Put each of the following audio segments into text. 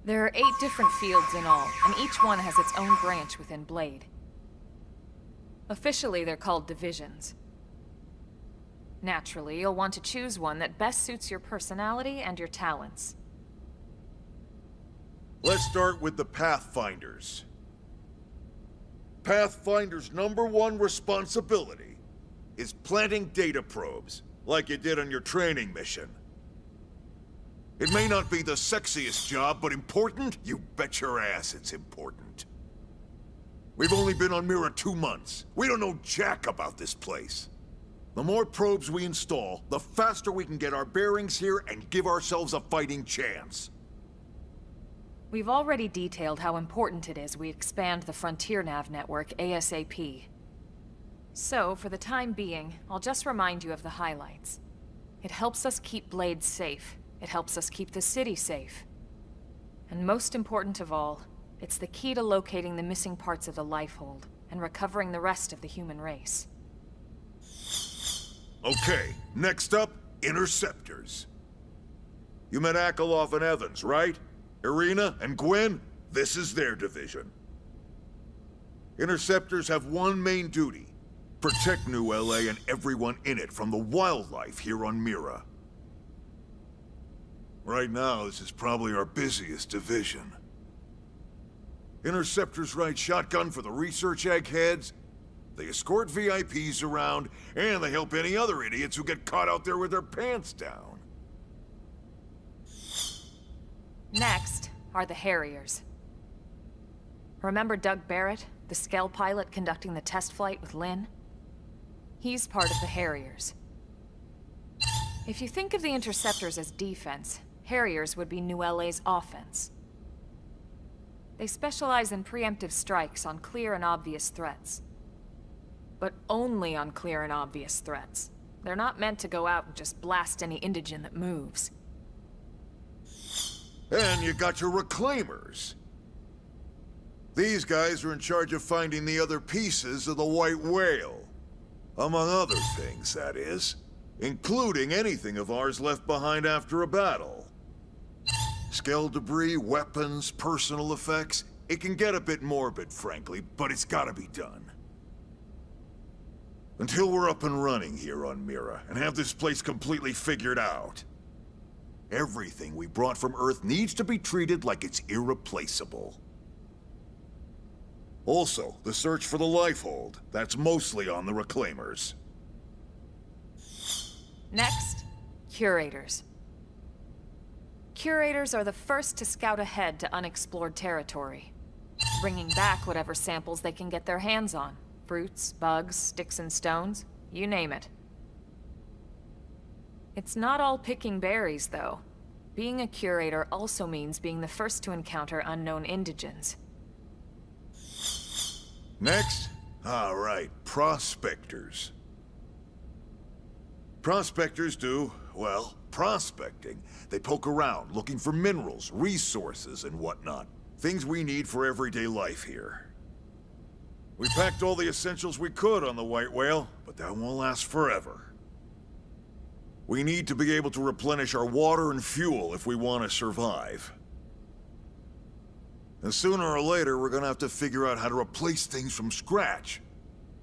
There are 8 different fields in all, and each one has its own branch within Blade. Officially, they're called divisions. Naturally, you'll want to choose one that best suits your personality and your talents. Let's start with the Pathfinders. Pathfinder's #1 responsibility is planting data probes, like you did on your training mission. It may not be the sexiest job, but important? You bet your ass it's important. We've only been on Mira 2 months. We don't know jack about this place. The more probes we install, the faster we can get our bearings here and give ourselves a fighting chance. We've already detailed how important it is we expand the Frontier Nav network ASAP. So, for the time being, I'll just remind you of the highlights. It helps us keep Blade safe. It helps us keep the city safe. And most important of all, it's the key to locating the missing parts of the Lifehold and recovering the rest of the human race. Okay, next up, Interceptors. You met Akalov and Evans, right? Irina and Gwen? This is their division. Interceptors have one main duty: protect New LA and everyone in it from the wildlife here on Mira. Right now, this is probably our busiest division. Interceptors ride shotgun for the research eggheads, they escort VIPs around, and they help any other idiots who get caught out there with their pants down. Next are the Harriers. Remember Doug Barrett, the Skell pilot conducting the test flight with Lynn? He's part of the Harriers. If you think of the Interceptors as defense, Harriers would be New LA's offense. They specialize in preemptive strikes on clear and obvious threats. But only on clear and obvious threats. They're not meant to go out and just blast any indigen that moves. And you got your Reclaimers. These guys are in charge of finding the other pieces of the White Whale. Among other things, that is. Including anything of ours left behind after a battle. Skell debris, weapons, personal effects. It can get a bit morbid, frankly, but it's gotta be done. Until we're up and running here on Mira, and have this place completely figured out. Everything we brought from Earth needs to be treated like it's irreplaceable. Also, the search for the Lifehold. That's mostly on the Reclaimers. Next, Curators. Curators are the first to scout ahead to unexplored territory, bringing back whatever samples they can get their hands on. Fruits, bugs, sticks and stones, you name it. It's not all picking berries, though. Being a curator also means being the first to encounter unknown indigens. Next? All right, Prospectors. Prospectors do, well, prospecting. They poke around, looking for minerals, resources, and whatnot. Things we need for everyday life here. We packed all the essentials we could on the White Whale, but that won't last forever. We need to be able to replenish our water and fuel if we want to survive. And sooner or later, we're gonna have to figure out how to replace things from scratch.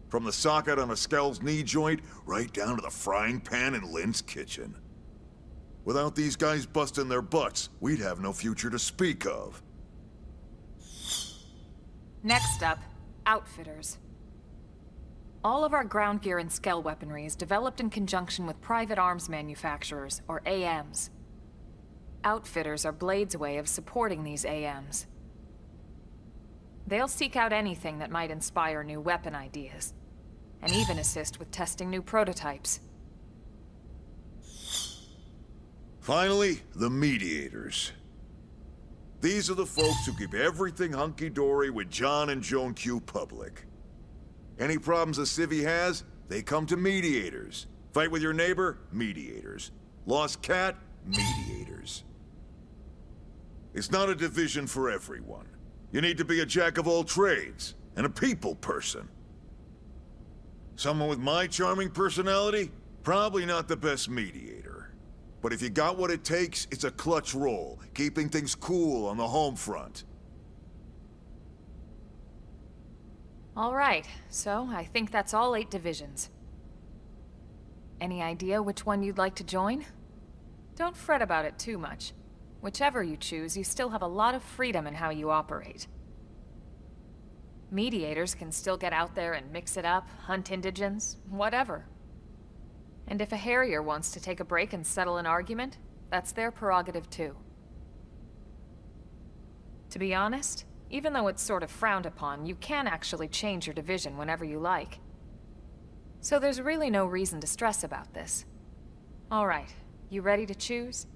From the socket on a Skell's knee joint, right down to the frying pan in Lynn's kitchen. Without these guys busting their butts, we'd have no future to speak of. Next up, Outfitters. All of our ground gear and Skell weaponry is developed in conjunction with private arms manufacturers, or AMs. Outfitters are Blade's way of supporting these AMs. They'll seek out anything that might inspire new weapon ideas, and even assist with testing new prototypes. Finally, the Mediators. These are the folks who keep everything hunky-dory with John and Joan Q public. Any problems a civvy has, they come to Mediators. Fight with your neighbor? Mediators. Lost cat? Mediators. It's not a division for everyone. You need to be a jack of all trades, and a people person. Someone with my charming personality? Probably not the best mediator. But if you got what it takes, it's a clutch role, keeping things cool on the home front. All right, so I think that's all 8 divisions. Any idea which one you'd like to join? Don't fret about it too much. Whichever you choose, you still have a lot of freedom in how you operate. Mediators can still get out there and mix it up, hunt indigents, whatever. And if a Harrier wants to take a break and settle an argument, that's their prerogative too. To be honest, even though it's sort of frowned upon, you can actually change your division whenever you like. So there's really no reason to stress about this. All right, you ready to choose?